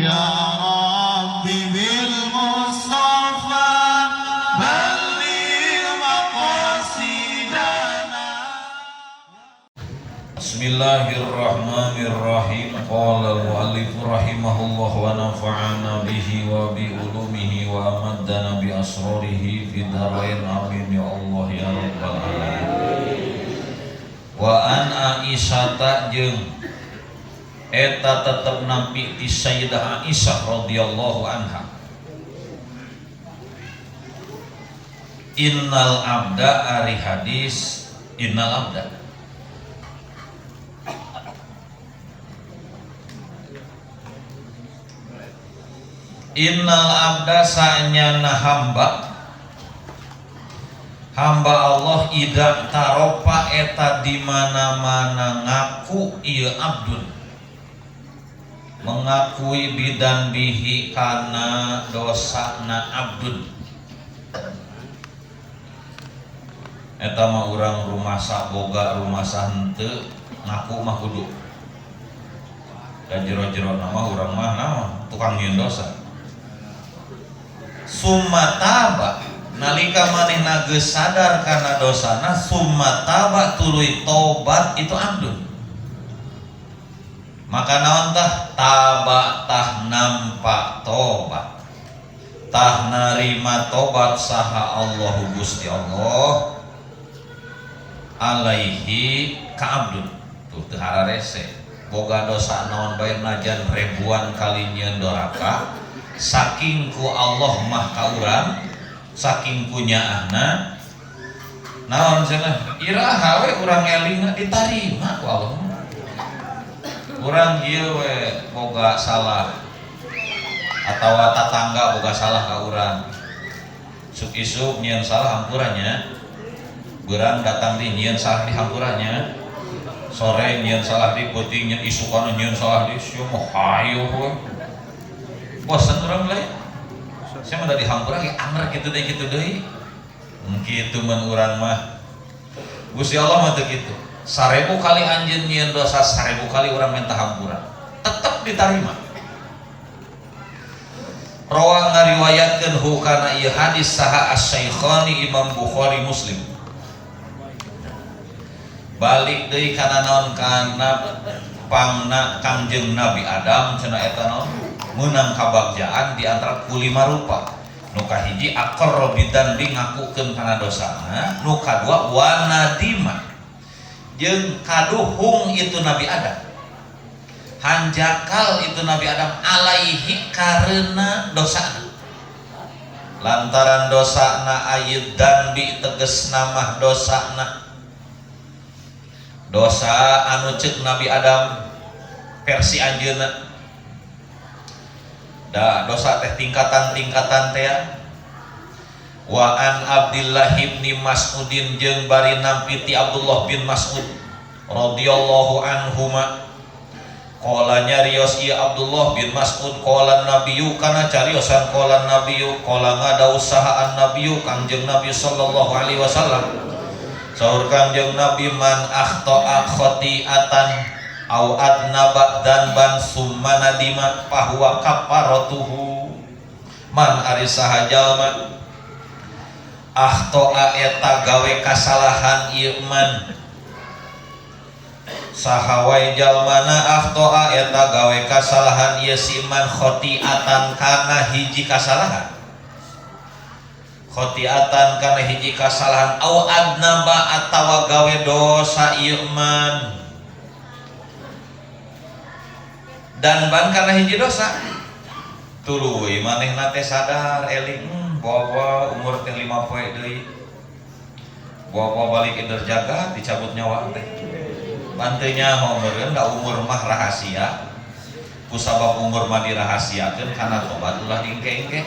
يا رب بالمصطفى بلغ مقاصدنا. Bismillahirrahmanirrahim. Qala al-mu'allif rahimahullah wa nafa'ana bihi wa bi ulumihi wa amaddana bi asrarihi fi darain amin ya Allah ya rabbal alamin. Wa an Aisyata jeung eta tetep nampi ti Sayyidah Aisyah radhiyallahu anha. Innal abda ari hadis innal abda innal abda sanyana hamba Allah ida taropa eta di mana-mana ngaku ieu abdun mengakui bidan bihi kana dosana abdun. Eta mah urang rumasa boga rumasa henteu ngaku mah kudu dan jero-jero nama urang mah naon tukang nyieun dosa. Sumataba nalika manehna geus sadar kana dosana sumataba tuluy tobat itu abdun. Maka naon tah taba tah nampa tobat tah narima tobat saha Allahu Gusti Allah alaihi ka abdun. Tuh teu hararese boga dosa naon bae najan ribuan kali nyieun doraka saking ku Allah mah ka urang saking ku nyaahna naon cenah iraha we urang elingna ditarima ku Allah. Urang ieu we boga salah atawa tatangga boga salah ka urang suk isuk nyieun salah hampurannya beurang datang di nyieun salah di hampurannya sore nyieun salah di peuting nyieun isukana nyieun salah di sieu mah hayu we bosan urang lain saya mah da di hampura ge anger kitu deui kitu mun urang mah Gusti Allah mah teu kitu. 1000 kali anjeun nyieun dosa 1000 kali urang minta hampura tetep ditarima. Rawa ngariwayatkeun hu kana ieu hadis saha Asy-Syaikhani Imam Bukhari Muslim. Balik deui kana naon kana pangna Kangjeng Nabi Adam cenah eta naon meunang kabagjaan di antara kulima rupa. Nu kahiji aqarra bidan ngakukeun kana dosana, nu kadua wanadima jeung kaduhung itu Nabi Adam. Hanjakal itu Nabi Adam alaihi karena dosana. Lantaran dosana ayat dan bi tegesna mah dosana. Dosa anu ceuk Nabi Adam versi anjeunna. Da dosa teh tingkatan-tingkatan teh. Wa an Abdullah bin Mas'udin jeung bari nampi ti Abdullah bin Mas'ud radhiyallahu anhuma qala nyarios ieu Abdullah bin Mas'ud qala nabiyyu kana cariosan qala nabiyyu qala ngadaus saha an nabiyyu Kangjeng Nabi sallallahu alaihi wasallam saur Kangjeng Nabi man akhta'a khati'atan au adnaba dzanban summa nadima fahuwa kafaratuhu man ari saha jalma akhto'a eta gawe kasalahan ieu man saha wae jalmana akhto'a eta gawe kasalahan ieu si man khotiatan kana hiji kasalahan khotiatan kana hiji kasalahan au adnaba atawa gawe dosa ieu man dan ban kana hiji dosa tuluy manehna teh sadar eling bawa umur teh 5 poe deui bawa balik inder jaga dicabut nyawa teh banteunya meureun da umur mah rahasia kusabab umur mah dirahasiakeun kana tobat ulah diengke-engke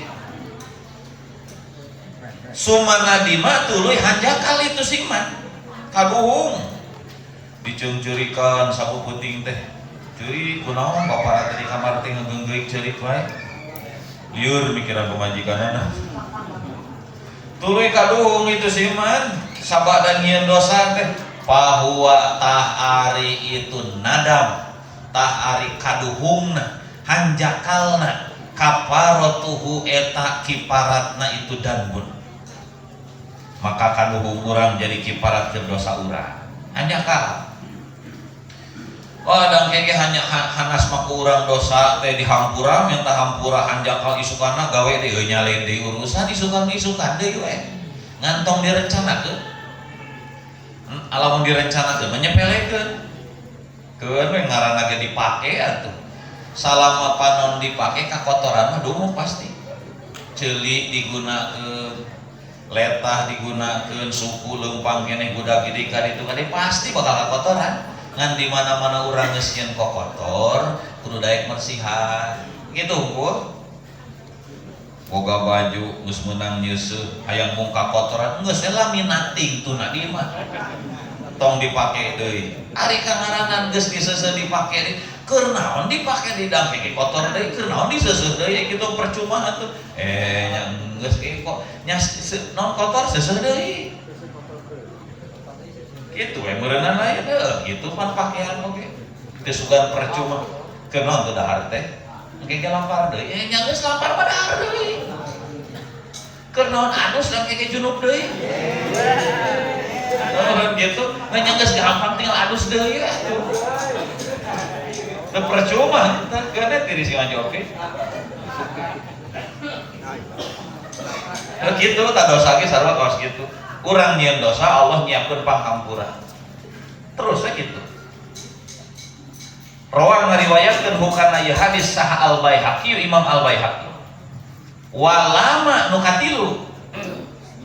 sumana dima tuluy hanjakal itu singman kaduhung diceungceurikeun sabu peuting teh ceurik kunaon bapara teh di kamar teh ngegeunggeuk ceurik wae liur mikiran pemajikanana tuluy kaduhung itu siman sabada dan nyieun dosa teh pahuwa tah ari itu nadam tah ari kaduhungna hanjakalna kafaratuhu eta kiparatna itu danbun, maka kanuhung urang jadi kiparat ke dosa urang hanjakal. Dan kayaknya hanya hanas maku urang dosa teh dihampura minta hampura hanjakal isukana gawe deh nyalain deh urusan isukan deh ngantong direncanakeun alamun direncanakeun menyepelekeun keun we ngaranna ge dipake atuh salama panon dipake kakotoran mah dumuk pasti ceuli digunakeun letah digunakeun suku leumpang keneh budak gede ka ditu kade pasti bakal kakotoran ngan di mana-mana urang geus nyeun kokotor kudu daek bersihan gitu hungkul boga baju geus meunang nyeuseut hayang muka kotoran geus laminating tuna di mah tong dipake deui ari kangaranan geus diseuseuh dipake deui keur naon dipake di dangke kotor deui keur naon diseuseuh deui kitu percuma atuh nya geus kok nya naon kotor seuseuh deui kitu we meureunana aya deuh kitu pan pakaian oge teu sugan percuma keur naon teu dahar teh engke lampar deui nya geus lampar mah dahar deui keur naon anus dan keke junub deui gitu nya geus gampang tinggal adus deui atuh teu percuma teh keuneuh diri si ngajoke gitu tak dosa ge sarua kaos gitu urang nyieun dosa Allah nyiapkeun panghampura terus gitu rawang ngariwayatkeun hukana ieu hadis sah al-Baihaqi Imam al-Baihaqi walama nu katilu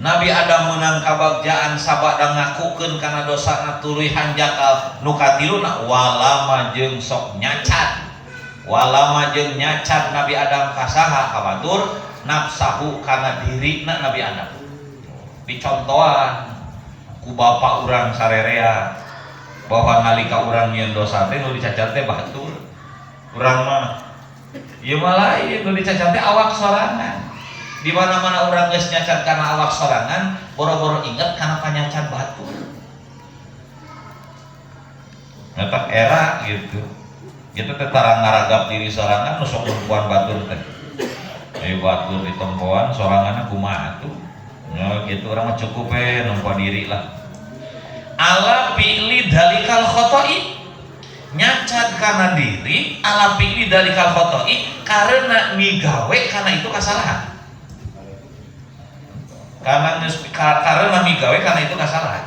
Nabi Adam menang kabagjaan sabada ngakukeun kana dosana tuluy hanjakal nu katiluna walama jeung sok nyacan Nabi Adam kasaha kabatur nafsahu kana dirina Nabi Adam dicontohan ku bapa urang sarerea bahwa nalika urang nyieun dosa teh nu dicacat teh batur urang mah ieu mah lain nu dicacat teh awak sorangan di mana-mana urang geus nyacat kana awak sorangan boro-boro inget kana panyacat batur eta era gitu teh tara ngaragap diri sorangan nu sok perempuan batur teh batur ditempoan soranganna kumaha tuh gitu orang mah cukup nompo diri lah ala fi'li dalikal khoto'i nyacat kana diri ala fi'li dalikal khoto'i karena migawe kana itu kesalahan karena migawe kana itu kesalahan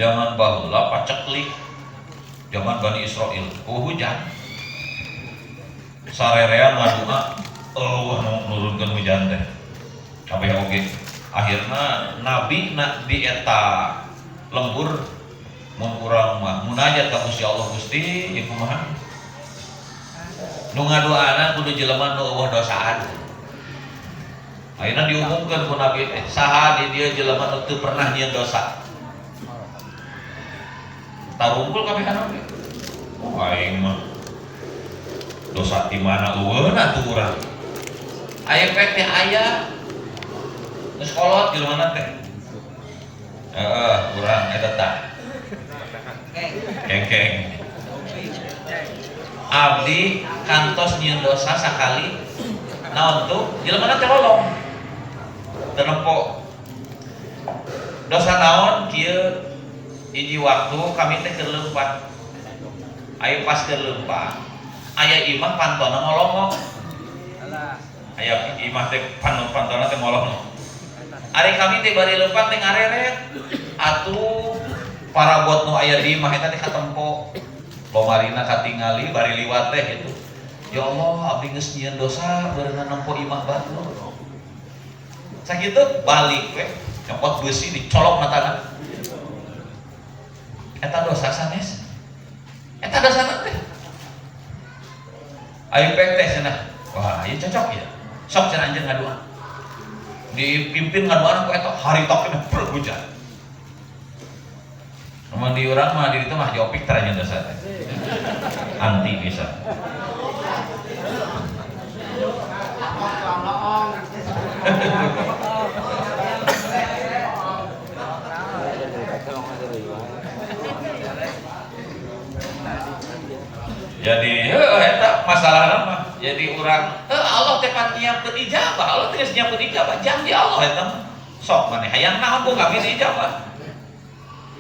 jangan baheula paceklik zaman Bani Israil hujan sarerea ngadua Allah nurunkan hujan teh sampai oge akhirna nabi nak di eta lembur mun urang mah munajat ka Gusti Allah Gusti ieu kumaha nu ngadoana kudu jelema nu eueuh dosaan ayeuna diumumkeun ku nabi teh saha di dieu jelema nu teu pernah nyieun dosa tarumpul kabehana oge aing mah dosa di mana eueuna tuh urang aya pek teh aya geus kolot di mana teh urang eta tah kengkeng abdi kantos nyieun dosa sakali naon tuh jelema teh lolong teu nempo dosa naon kieu hiji waktu kami teh keur leumpah aya pas keur leumpah aya imah pantona ngolongok aya imah teh pantona teh ngolongok ari kami teh bari leumpah teh ngareret atuh parabot nu aya di imah eta teh katempo lomarina katingali bari liwat teh gitu ya Allah abdi geus nyieun dosa beureunan nempo imah batu sakitu balik we nyopot beusi dicolok matana eta dosa sanes eta dosana teh ayo pek teh cenah wah ieu cocok ya sok cenah anjeun ngadua dipimpin ngaduan ku eta hari tokna hujan mun di urang mah di ditu mah diopik tara nyeun dosa teh anti bisa ya masalah mah jadi orang Allah tepat nyiapkeun ijabah, Allah teh nyiapkeun ijabah, janji Allah eta mah. Sok maneh hayang naon boga bisa ijabah.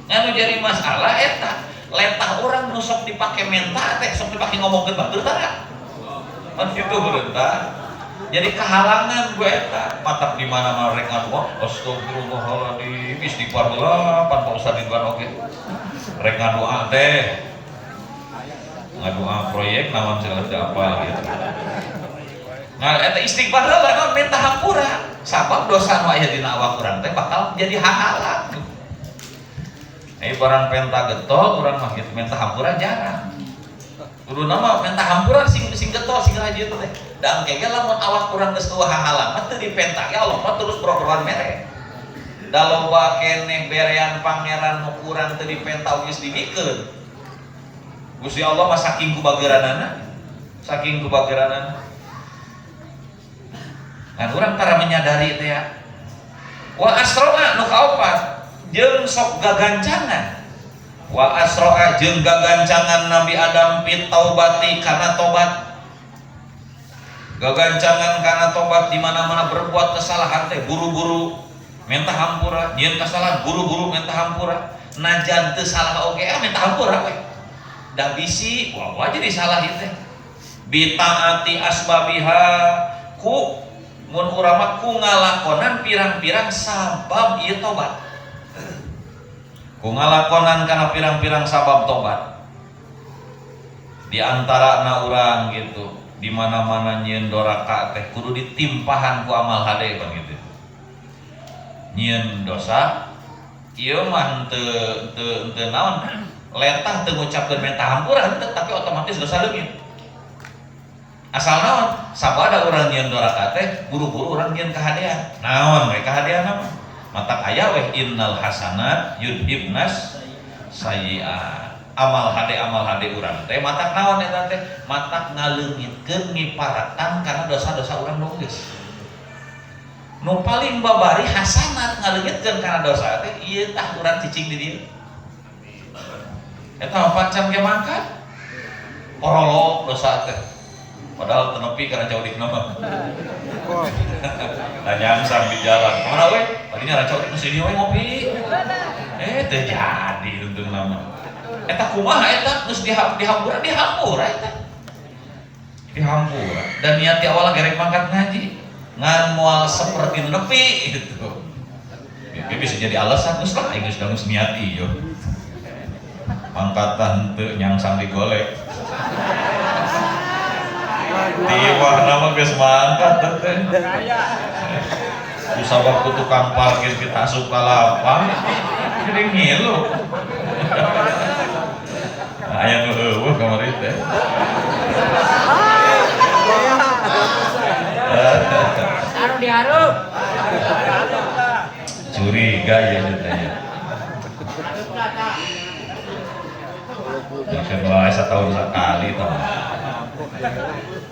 Nganu jadi masalah eta, letah orang nu sok dipake menta teh sok dipake ngomongkeun batur tara. Kan kitu beureuntah. Jadi kehalangan gue eta, mantap di mana-mana rek ngadu astagfirullahaladzim, istighfar heula pan Pak Ustaz Ridwan oge. Rek ngadu teh. Ngadu proyek naon segala apa gitu. Nah eta istighfar heula naon minta hampura. Sabab dosa nu aya dina awak urang teh bakal jadi hahalang. Barang penta getol urang mah kitu minta hampura jarang. Kudu nama minta hampura sing getol sing rajin teh. Dan kayaknya lamun awak kurang geus eueuh hahalang mah teu dipenta ge Allah mah terus program mere. Da loba keneh berean pangeran nu kurang teu dipenta geus dibikeun. Gusti Allah mah saking kubageuranana. Kan urang tara menyadari teh ya. Wa asroa nu kaopat jeung sok gagancangan. Wa asroa jeung gagancangan Nabi Adam pit taubati kana tobat. Gagancangan kana tobat di mana-mana berbuat kesalahan teh buru-buru minta hampura, nyieun kesalahan buru-buru minta hampura. Najan teu salah oge minta hampura we. Da bisi wah jadi salah ieu teh. Bitaati asbabiha ku mun urang mah ku ngalakonan pirang-pirang sabab ieu tobat. Ku ngalakonan kana pirang-pirang sabab tobat. Di antarana urang gitu, di mana-mana nyieun doraka teh kudu ditimpahan ku amal hade kan gitu. Nyieun dosa ieu mah teu naon, letah teu ngucapkeun minta hampura henteu tapi otomatis dosa leungit. Asal naon? Sabada urang nyieun doraka teh buru-buru urang nyieun kahadean. Naon we kahadean mah? Matak aya weh innal hasanat yudhibnas sayyi'at. Amal hade urang teh matak naon eta teh? Matak ngaleungitkeun ngiparatan karena dosa-dosa urang nu geus. Nu paling babari hasanat ngaleungitkeun karena dosa teh ieu tah urang cicing di dieu. Eta pancam ge mangkat. Porolog dosa teh. Padahal tenepi karena jauh di nama. Nyangsang di jalan. Kemana we? Tadinya racau di sini we ngopi. Terjadi untuk nama. Eta kumaha eta geus dihampura eta. Dihampura. Dan niat di awal gerek mangkat ngaji. Ngan moal seperti nepi gitu. Itu bisa jadi alasan geus lah geus geus niat ieu. Mangkatan teu nyangsang digolek. Tiwah nama geus mangkat teh. Usabab ku tukang parkir kita asup ka lapang. Jadi ngilu. Aya nu eueuh kamari teh. Anu diharup. Curiga ya teh. Mungkin wae satahun sakali tah.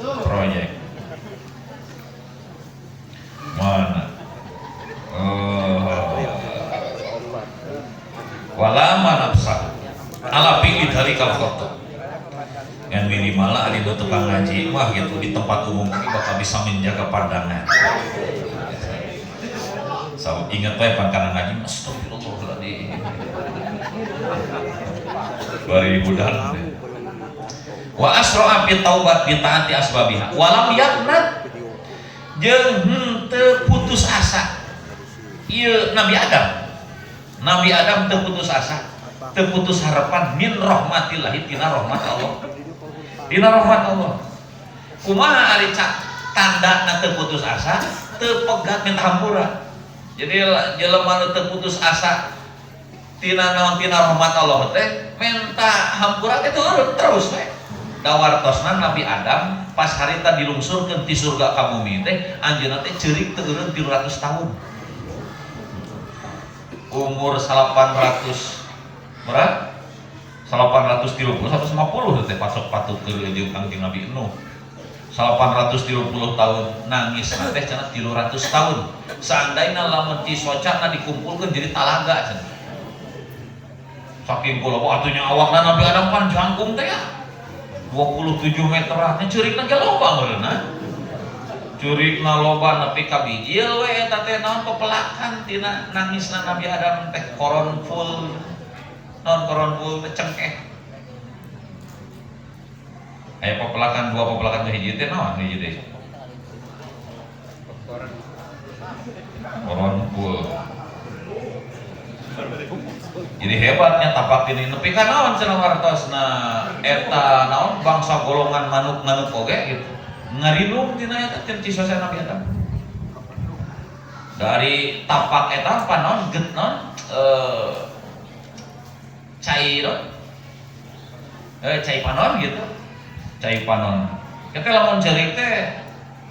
Proyek mana walama nafsa ala pilih dari kalfoto yang minimal ada di tukang ngaji wah gitu di tempat umum bakal bisa menjaga pandangan. So ingat bae pangkana ngaji astagfirullahaladzim 2000 dan wa asro'a fi taubat bi taati asbabiha walam yaqnat jeung henteu putus asa. Ieu Nabi Adam teu putus asa, teu putus harapan min rahmatillah tina rahmat Allah. Kumaha ari tandana teu putus asa, teu pegat minta hampura. Jadi jelema nu teu putus asa tina rahmat Allah teh minta hampura teh terus we. Dawartosna Nabi Adam pas harita dilungsurkeun ti surga ka bumi teh anjeunna teh ceurik teu eureun 300 tahun. Umur 800 berapa? 830 sampai 50 teh pasok patut ke jeung Kangjeng Nabi Nuh. 830 tahun nangis teh cenah 300 tahun. Seandainya lamun ti socana dikumpulkeun jadi talaga cenah. Saking kula atunya awakna Nabi Adam pan jangkung teh ya. 27 meteran curigna ge loba meureunna curigna loba nepi ka bijil we eta teh naon pepelakan tina nangisna Nabi Adam teh koron full teh cengkeh aya pepelakan dua pepelakan teh hiji teh naon hiji teh koron full jadi hebatnya tapak ini nepi ka naon cenah wartosna eta naon bangsa golongan manuk oge gitu ngarinum tina eta teh cisose Nabi Adam dari tapak eta panon get non cai cai panon gitu cai panon kita lamun cerik teh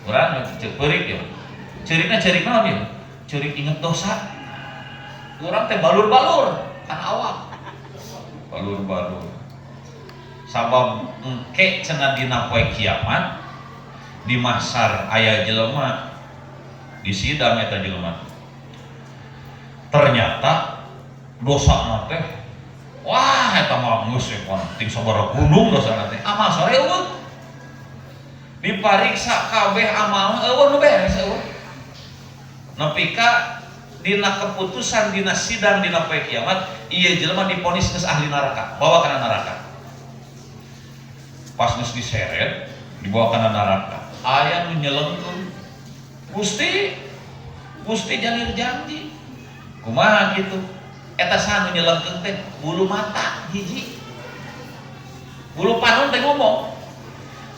urang ceurik ya cerikna cerik naon ya cerik inget dosa urang teh balur-balur kan awak balur-balur sabab engke cenah dina poe kiamat di mahsyar aya jelema di sidang eta jelema ternyata dosana teh wah eta mah geus penting sabaraha gunung dosana teh amal sore eueuh dipariksa kabeh amal eueuh nu beres eueuh nepi ka dina keputusan dina sidang dina poe kiamat ieu jelema diponis geus ahli neraka bawa kana neraka pas geus diseret dibawa kana neraka aya nu nyelengkeun Gusti janir janji kumaha gitu eta saha nu nyelengkeun teh bulu mata hiji bulu panon teh ngomong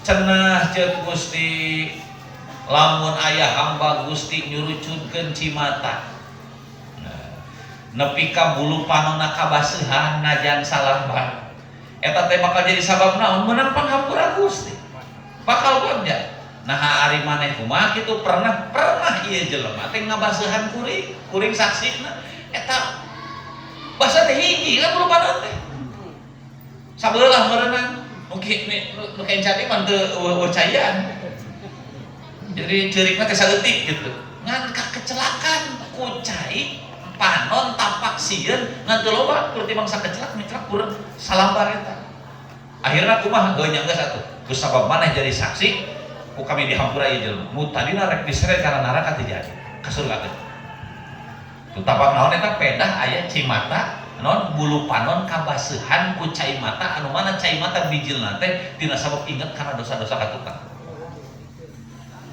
cenah ceuk Gusti lamun aya hamba Gusti nyurucudkeun cimata nepi ka bulu panonna kabaseuhan najan salambar eta teh bakal jadi sabab naon meunang panghampura Gusti bakal bagja nah ari maneh kumaha kitu pernah ieu jelema teh ngabaseuhan kuring saksina eta basa teh hiji kan bulu panon teh sabeulah meureunang mungkin nu kencan ieu mah teu caian jadi ceurigna teh saeutik gitu ngan kecelakaan ku cai panon tapak sieun ngan teu loba kurti mangsa kecelak micrak kurang salambar eta akhirna kumaha heunya geus atuh ku sabab maneh jadi saksi ku kami dihampura ieu jelema nu tadina rek diseret kana neraka teh jadi ka surga teh tu tapak naon eta pedah aya cimata non bulu panon kabaseuhan ku cai mata anu mana cai mata bijilna teh tina sabab inget kana dosa-dosa katukang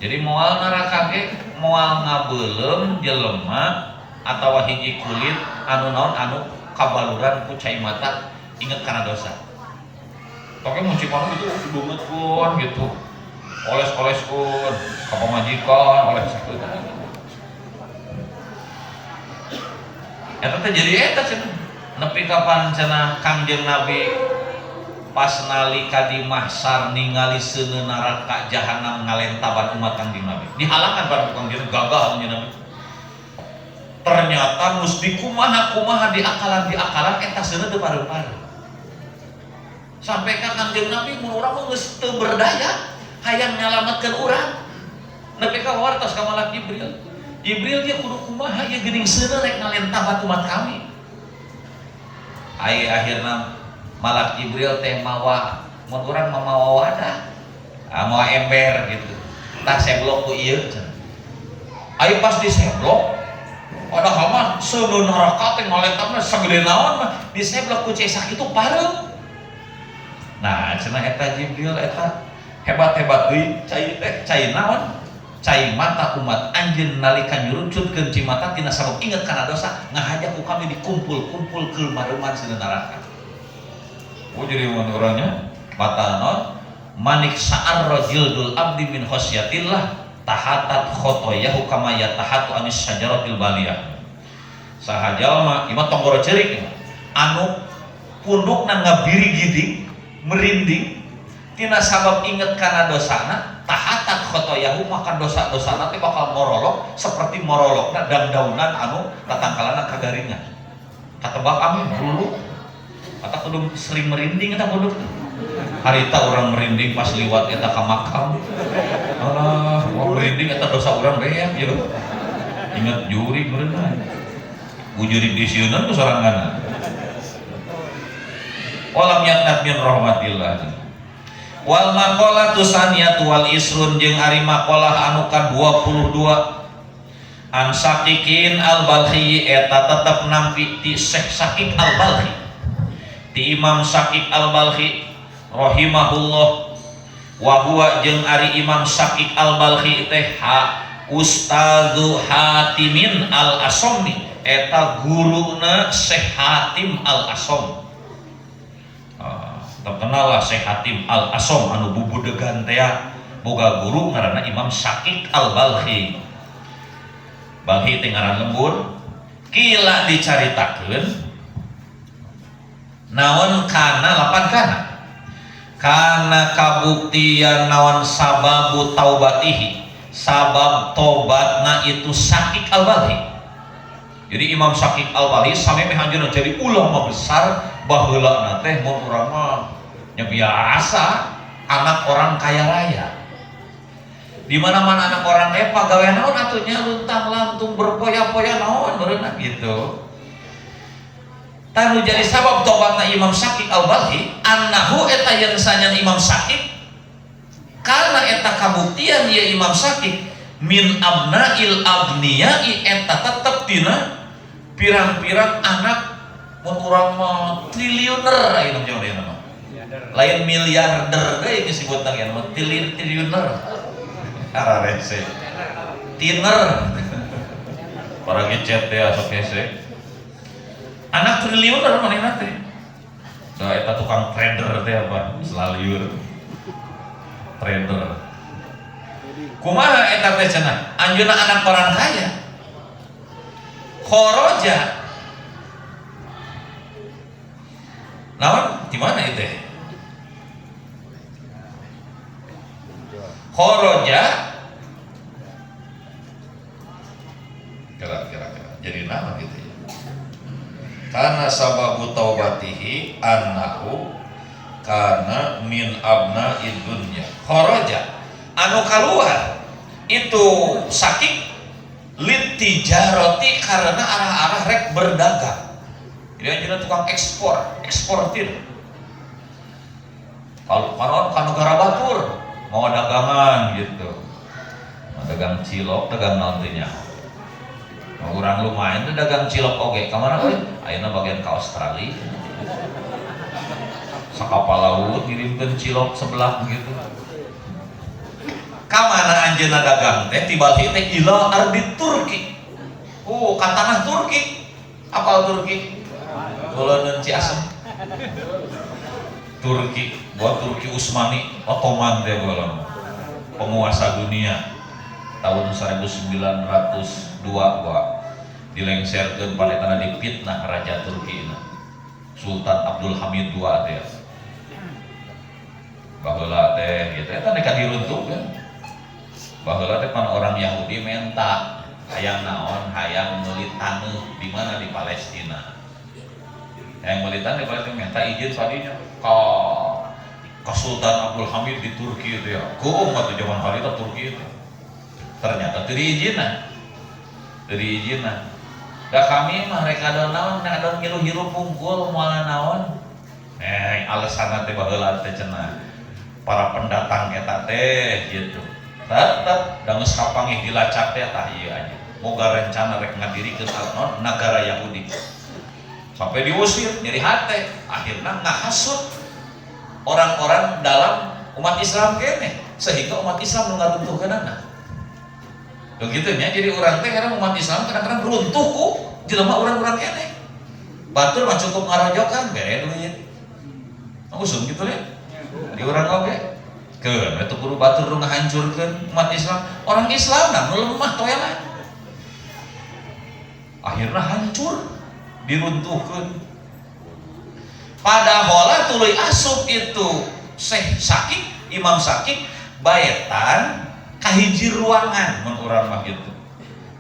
jadi moal neraka ge moal ngabeulem jelema atawa hiji kulit anu naon anu kabaluran ku cai mata inget kana dosa pokoknya muncul panon itu dibungetkeun gitu oles-oleskeun ka pamajikan oleh sakeun eta teh jadi eta cenah nepi kapan cenah Kangjeng Nabi pas nalika di mahsyar ningali seuneun neraka jahanam ngalentaban umat Kangjeng Nabi dihalangan bareng Kangjeng gagal nya Nabi ternyata mesti kumaha di akalan eta seuneun teu pareu-pareu sampai ka Kangjeng Nabi mun urang geus teu berdaya hayang nyalametkeun urang nepi ka wartos ka malak Jibril ge kudu kumaha ieu geuning seuneun rek ngalentaban umat kami akhirna malak Jibril teh mawa mun urang mawa wadah mawa ember gitu tah seblok ku ieu aya pas diseblok padahal mah seuneun neraka teh ngalentabna sagede naon mah diseblok ku cai sakitu pareu nah cenah eta Jibril eta hebat-hebat deui cai naon cai mata umat anjeun nalika nyurucutkeun cimata tina sabab inget kana dosa ngahajak ku kami dikumpul-kumpul ke mareuman sina neraka jadi mun urangnya mata naon manik sa'ar rajildul abdi min khosyatillah tahatat khotoyahu kama yatahatu anis syajaratil baliyah saha jalma ieu mah tonggoro ceurik anu pundukna ngabiri gidig merinding tina sabab inget kana dosana tahatat khotoyahu maka dosa-dosana teh bakal morolok seperti morolokna daun-daunan anu tatangkalana kagaringan katebak amin dulu atau kudu sering merinding eta kudu harita orang merinding pas liwat eta ka makam alah mau merinding eta dosa urang beak ya inget juri meureun ujuri disieunna ku soranganna walam yaqnat min rahmatillah Wal maqalatu saniyatu wal isrun jeung ari maqalah anu ka-22 an Syaqiqin al-Balkhi eta tetep nampi ti Syekh Syaqiq al-Balkhi ti Imam Syaqiq al-Balkhi rahimahullah wa huwa jeung ari Imam Syaqiq al-Balkhi teh Ustadzu Hatimin al-Asommi eta guruna Syekh Hatim al-Asom. Terkenal lah Syekh Hatim al-Asom anu bubudegan teh boga guru ngaranna Imam Syaqiq al-Balkhi. Balkhi teh ngaran lembur. Kila dicaritakeun naon kana lapan kana kabuktian naon sababu taubatihi sabab tobatna itu Syaqiq al-Balkhi. Jadi Imam Syaqiq al-Balkhi sampai mehanjuna jadi ulama besar baheula teh mun urang mah nya biasa anak orang kaya raya. Di mana-mana anak orang kaya pagawean naon atunya luntang lantung berpoya-poya naon beunang gitu. Tanu jadi sabab tobatna Imam Syaqiq al-Balkhi annahu eta yang sanyan Imam Syaqiq karena eta kabuktian ya Imam Syaqiq min abnail abniyai eta tetep tina pirang-pirang anak mun urang mah triliuner aya nu jawa mah lain miliarder deui disebutna ya mah triliuner ararese tiner para gecet teh asok hese anak triliuner manehna teh da eta tukang trader teh apa selaliur trader kumaha eta teh cenah anjeunna anak orang kaya khoroja naon di mana itu? Khoroja kira-kira jadi nama gitu ya. Karena sababu taubatihi annahu kana min abna'id dunya. Khoroja anu kaluar itu Syaqiq litijaroti karena arah-arah rek berdagang. Jadi anjeunna tukang eksportir. Kalau panon ka negara batur mau dagangan gitu. Dagang cilok, dagang naon teh nya. Urang lumayan teh dagang cilok oge. Ka mana euy? Ayeuna bagian ka Australia. Sakapal laut ngirimkeun cilok sebelah begitu. Ka mana anjeunna dagang teh tibal teh ila ardi Turki. Ka tanah Turki. Apal Turki? Kolonen Ciasem. Turki, buat Turki Utsmani, Ottoman dia golong. Penguasa dunia tahun 1902 gua dilengserkeun paletana dipitnah raja Turki ini. Sultan Abdul Hamid II teh. Baheula teh gitu eta nekat diruntuhkeun. Baheula teh pan orang Yahudi menta hayang naon, hayang meuli taneuh di mana di Palestina. Yang militan di Palestina minta izin sadinya ke Sultan Abdul Hamid di Turki itu ya. Kuung waktu zaman hari itu Turki itu. Ternyata dari izinan. Da kami mah rek adon naon, nek adon ngilu-ngilu pungkul moal naon. Alasan teh baheula teh cenah. Para pendatang eta teh gitu. Tetep da geus kapangih dilacak teh tah ieu aja. Moga rencana rek ngadirikeun negara Yahudi. Sampai diusir, nyeri hati, akhirnya ngahasut orang-orang dalam umat Islam kene, sehingga umat Islam ngaruntuhkeun anak. Begitunya, jadi orang teh karena umat Islam kadang-kadang runtuh ku jelema orang-orang kene. Batur mah cukup ngarojokan, bere duit. Usum gitu ya. Di orang oge. Keun eta guru batur nu ngahancurkeun umat Islam. Orang Islam nah nu lemah toelan. Akhirnya hancur. Diruntuhkan pada hola tuluy asup itu Syekh Syaqiq Imam Syaqiq baetan kahiji ruangan mun urang mah gitu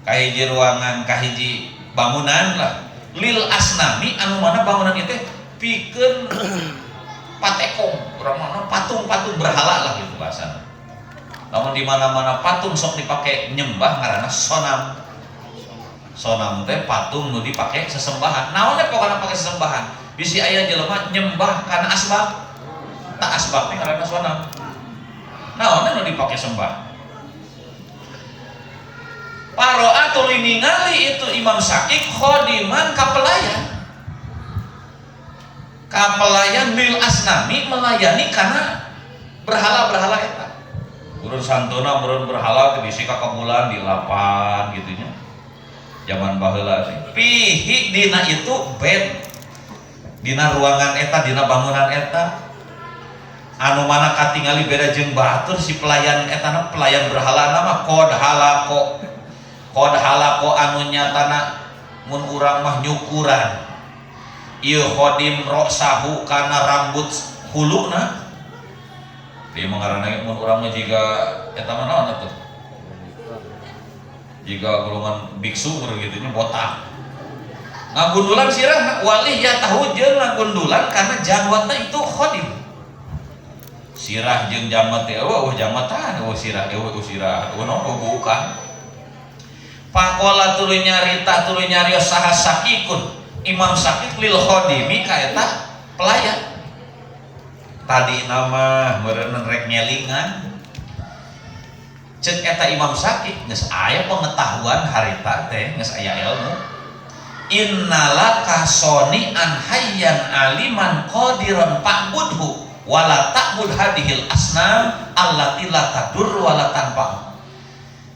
kahiji ruangan kahiji bangunan lah lil asnami anu mana bangunan itu pikeun patekong urang mana patung-patung berhala lah gitu bahasana. Namun di mana-mana patung sok dipake nyembah ngaranna sonam. Sonam teh patung nu dipake sesembahan. Naon teh pokona pake sesembahan. Bisi aya jelema nyembah kana asbab. tak asbabnya karena sonam. Naon anu dipake sembah. Paroa tuluy ningali itu Imam Syakik khodiman kapelayan lil asnami melayani karena berhala-berhala eta. Urun santuna urun berhala teh bisi kakabulan di lapan gitu nya. Zaman baheula teh. Pihi dina itu bed. Dina ruangan eta, dina bangunan eta. Anu mana katingali beda jeung batur si pelayan etana pelayan berhala nama kod halako anu nyatana mun urang mah nyukuran ieu khodim roksahu kana rambut huluna dia mengarana mun urang mah jiga eta mah naon atuh jiga golongan biksu gitu nya botak ngagundulan sirah walih ya tahu jeung ngagundulan karena jangwatna itu khodim sirah jeung jamat teh jamatan sirah sirah bukan pakola tuluy nyarios saha Sakikun Imam Sakik lil khodimi ka eta pelayan tadi nama meureun rek nyelingan ceuk eta Imam Sakik geus aya pengetahuan harita teh geus aya ilmu innalaka soni'an hayyan aliman qadiran fa'budhu wala ta'bud hadhil asnam allati la tadur wala tanfa.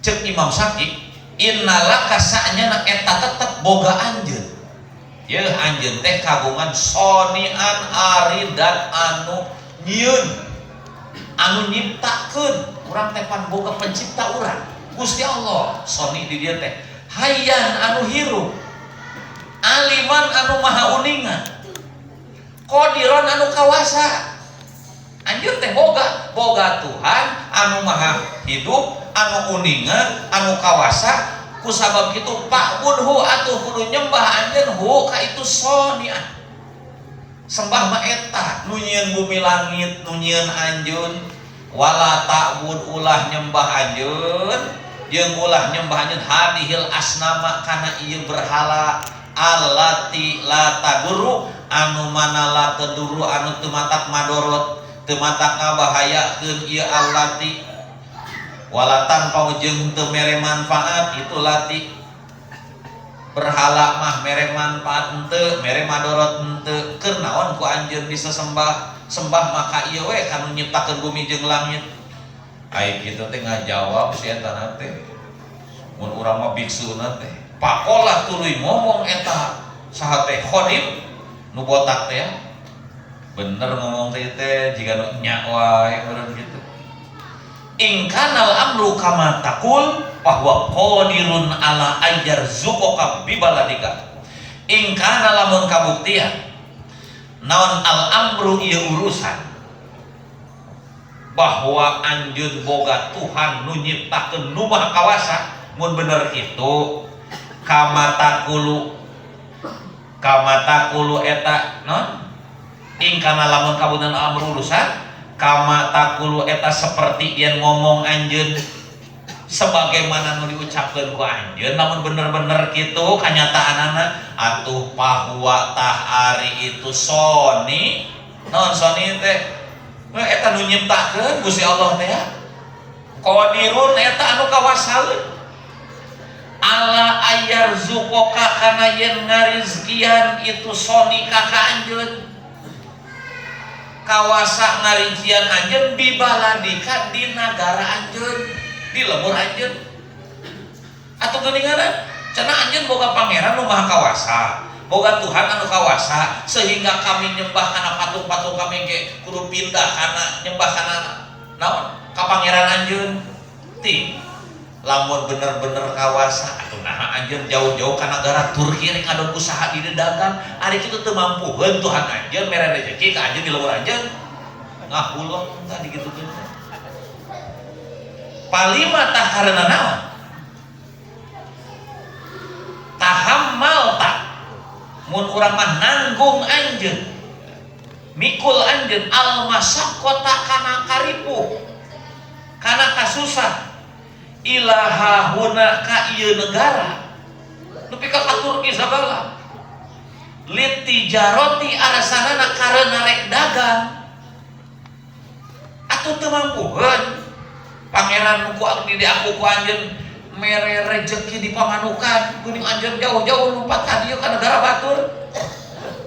Ceuk Imam Syakik innalaka sa'nyana eta tetep boga anjeun. Yeuh anjeun teh kagungan sonian ari dan anu nyieun anu nyiptakeun urang teh pan boga pencipta urang Gusti Allah. Soni di dieu teh hayyan anu hirup aliman anu maha uningan qadiron anu kawasa. Anjeun teh boga Tuhan anu maha hidup anu uningan anu kawasa kusabab kitu pakbudhu atuh kudu nyembah anjeun hu ka itu sonia sembah mah eta nu nyieun bumi langit nu nyieun anjeun wala ta'bud ulah nyembah anjeun jeung ulah nyembah anjeun hadihil asnama kana ieu berhala allati la taduru anu mana la taduru anu teu matak madorot teu matak ngabahayakeun ieu allati wala tanpa jeung teu mere manfaat itu lati berhala mah mere manfaat henteu mere madorot henteu keur naon ku anjeun bisa sembah maka ieu we kanu nyiptakeun bumi jeung langit ai kitu teh ngajawab si eta teh mun urang mah biksuna teh pakola tuluy ngomong eta saha teh khodim nu botak teh bener ngomong teh jika nu nya wae meureun kitu in kanal amru kama taqul bahwa qadirun ala ayjar zuqaka bibaladika in kana lamun kabuktian naon al amru ieu urusan bahwa anjeun boga Tuhan nu nyiptakeun nu maha kawasa mun bener itu kama taqulu eta non in kana lamun kabuktian amru urusan kama taqulu eta seperti yang ngomong anjeun sebagaimana nu diucapkeun ku anjeun namun bener-bener kitu kanyataanana atuh bahwa tah ari itu soni naon soni teh eta nu nyiptakeun Gusti Allah teh qadirun eta anu kawasaeun ala ayar zukoka kana yen ngarizkian itu soni ka anjeun kawasa ngarinjian anjeun bibaladika di nagara anjeun di lembur anjeun atuh geuningan cenah anjeun boga pangeran nu maha kawasa boga Tuhan anu kawasa sehingga kami nyembah kana patung-patung kami ge kudu pindah kana nyembah kana naon ka pangeran anjeun ting lamun bener-bener kawasa atuh nah anjeun jauh-jauh ka nagara Turki rek ngadon usaha di dagang ari kitu teu mampuheun Tuhan anjeun mere rezeki ka anjeun di leuweur anjeun ngahulot tadi gitu teh palima tah karena naon tahammal tak mun urang mah nanggung anjeun mikul anjeun al masyaqqata kana karipuh kana kasusah ilaha huna ka ieu negara nepi ka Turki sabala litijaroti arasanana karena rek dagang atuh teu mampuheun pangeran ku di aku ku anjeun mere rezeki di pamanukan kuning anjeun jauh-jauh lompat ka dieu ka negara batur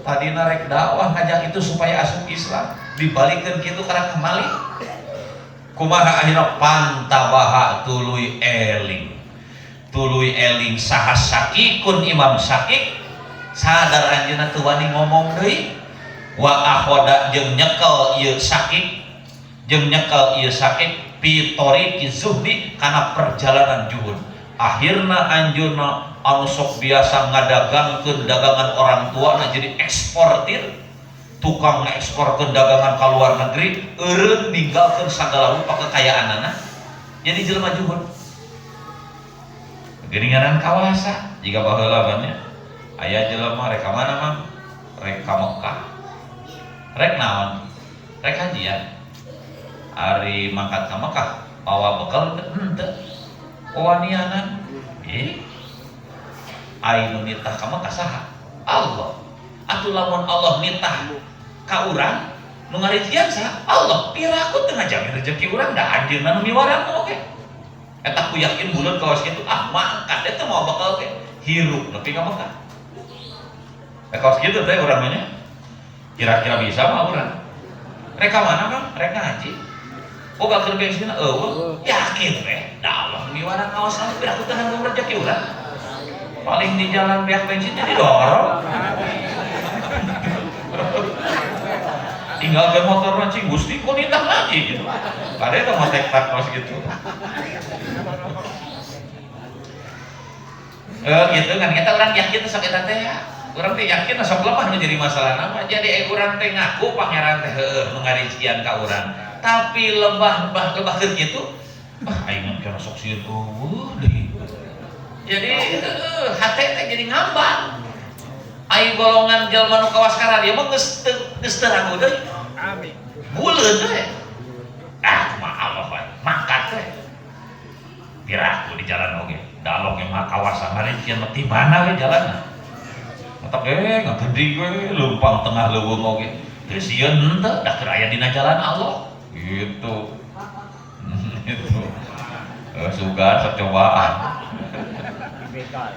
tadina rek dakwah ngajak itu supaya asup Islam dibalikeun kitu karena kembali kumaha akhirna pantabaha tuluy eling saha Syakikun Imam Syakik sadar anjeunna teu wani ngomong deui wa akhoda jeung nyekel ieu Syakik pitori kizuhdi kana perjalanan juhud akhirna anjeunna anu sok biasa ngadagangkeun dagangan orang tua jadi eksportir tukang ngeksporkeun dagangan ka luar negeri eureun ninggalkeun sagala rupa kekayaanana jadi jelema juhud geuninganan kawasa jika baheula bannya aya jelema rek ka mana mah rek ka Mekah rek naon rek hajian ari mangkat ka Mekah bawa bekal henteu wanianan ainu nitah ka Mekah saha Allah atuh lamun Allah nitah ka urang nu ngarijian saha Allah piraku teu ngajamin rezeki urang da anjeunna nu miwarang oge eta ku yakin bulan kawas kitu mangkat eta mau bakal teh hirup nepi ka Mekah kawas kitu teh urang mah kira-kira bisa mah urang rek ka mana Bang rek ngaji boga keur bensin eueuh yakin teh da Allah miwarang kawas anu piraku teu nanggung rezeki urang paling di jalan beak bensinnya didorong tinggal ke motor mancing gusti kok nitah lagi gitu ada itu mau tektak pas gitu gitu kan kita orang yakin sok eta teh orang teh yakin sok lemah menjadi masalah nama jadi orang teh ngaku pangeran teh heueuh nu ngarijian ka urang tapi lembah keur kitu aing mah sok sieun deui jadi hate teh jadi ngambang ai golongan jelema nu kawas ka radio mah geus teu ragu deui amin buleun teh kumaha Allah mangkat teh piraku di jalan oge dalong mah kawasan ngarijian mah ti mana we jalanna matak ngagedhi we leumpang tengah leuweung oge teu sieun henteu da keur aya dina jalan Allah gitu itu sugan sok cobaan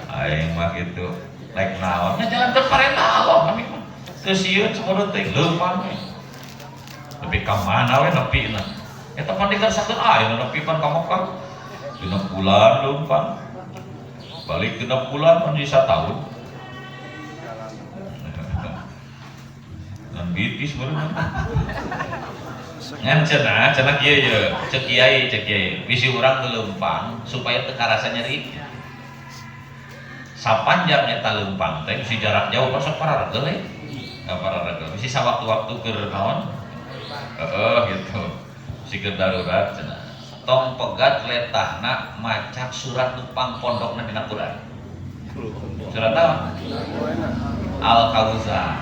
aing mah gitu like naon nya jalan teu parentah Allah kami mah teu sieun sakodo teh leumpang we nepi ka mana we nepina eta pan dikersakeun aya nepi pan ka Mekah 6 bulan leumpang balik 6 bulan pan di satahun ngan bitis beunang ngan cenah kieu ye cek kiai bisi urang leumpang supaya teu karasa nyeri sapanjang eta leumpang teh bisi jarak jauh masuk pararegel we pararegel bisi sawaktu-waktu keur naon gitu bisi keur darurat cenah tong pegat letahna macak surat nu pangpondokna dina Quran surat naon Al-Kautsar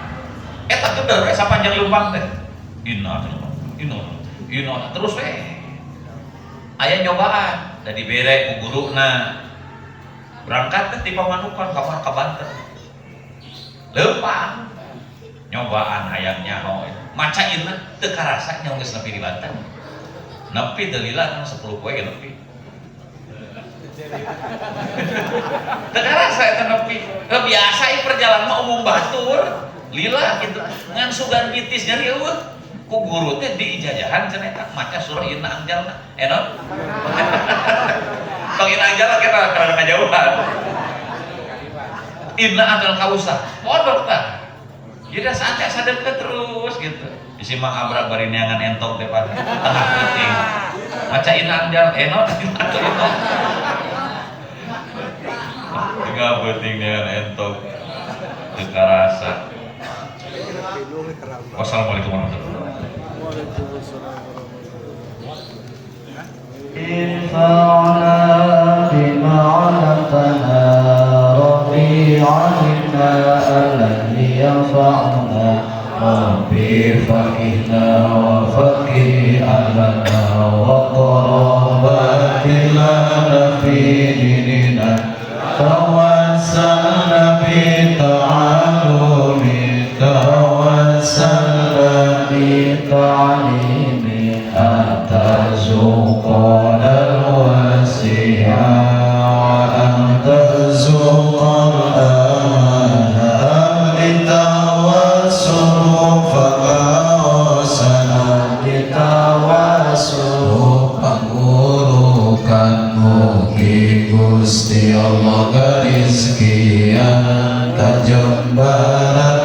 eta geuder we sapanjang leumpang teh Ino terus we aya nyobaan da dibere ku guruna berangkat teh di pamanukan kamar ka Banten leumpang nyobaan hayang nyaho maca ieu teu karasa nya geus nepi di Banten nepi teu lila 10 poe ge nepi teu karasa eta nepi biasa ieu perjalanan mah umum batur lila gitu ngan sugan bitis nyari eueuh ku guru teh di ijajahan cenah eta maca surah Inna Anjalna enon tong Inna Anjalna kita karena ngajauhan Inna Anjal Kautsar pondok tah jadi santai sadeukeun terus gitu isi mah abrak bari neangan entong teh pan tengah penting maca Inna Anjal enon atuh enon tengah penting neangan entong teu karasa. Wassalamualaikum warahmatullahi ارفعنا بما علقنا ربي علمنا ألن ينفعنا ربي فقهنا وفقه أهلنا وقربات لنا في ديننا توسلنا بتعلم توسلنا بتعليم أتى Mugi Gusti Allah kerizkian kajembaran